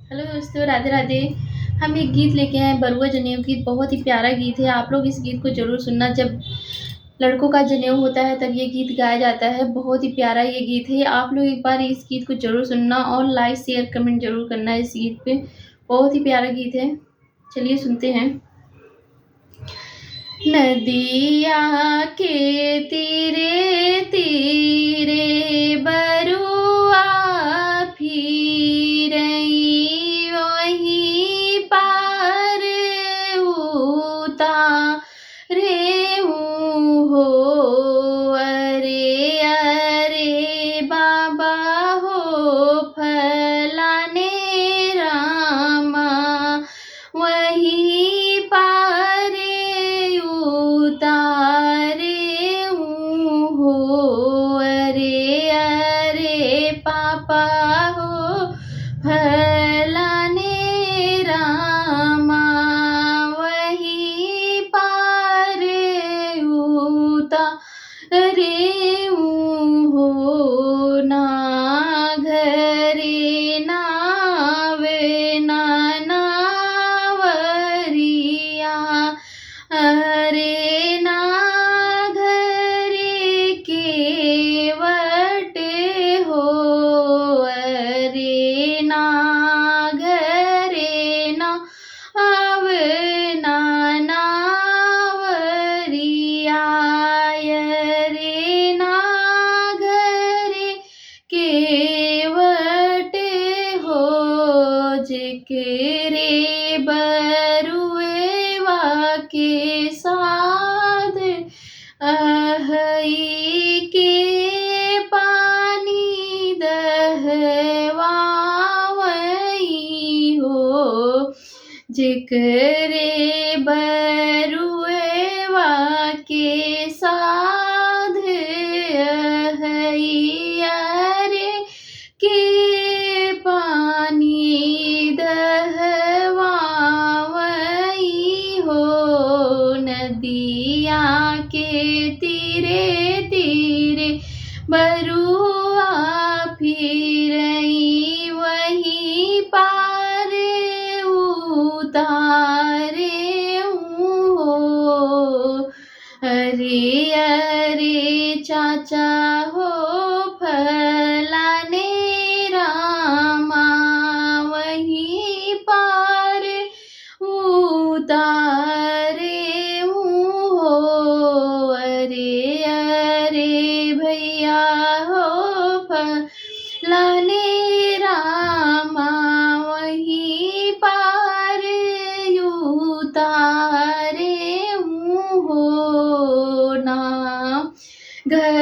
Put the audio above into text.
Hello दोस्तों, राधे राधे। हम एक गीत लेके आए हैं, बरुआ जनेऊ गीत। बहुत ही प्यारा गीत है। आप लोग इस गीत को ज़रूर सुनना। जब लड़कों का जनेऊ होता है तब ये गीत गाया जाता है। बहुत ही प्यारा ये गीत है। आप लोग एक बार इस गीत को ज़रूर सुनना और लाइक शेयर कमेंट ज़रूर करना इस गीत पे। बहुत ही प्यारा गीत है। चलिए सुनते हैं। नदिया के तीरे तीरे बरुआ फिरई, वहीं पार उतारे हो। अरे अरे बाबा हो, फलाने रामा, वहीं पार उतारे हो। अरे अरे पापा हो, फलाने रामा, वहीं पार उतारे हो। ना घरे नावे ना नावरिया, अरे ना घरे केवट हो। अरे ना घरे ना आवे ना नावरिया, अरे ना घरे केवट हो। जिक्रे बरुएवा के साथ अहई के पानी दहवावई हो। जिक्रे बरुएवा के साध अहई अरे के पानी दहवावई हो। नदिया के तीरे तीरे बरुआ फिरई, वहीं पार उतारे हो। अरे अरे चाचा हो, फलाने रामा, वहीं पार उतारे हो। अरे अरे भैया हो, फलाने रामा, वहीं पार उतारे हो। ना घर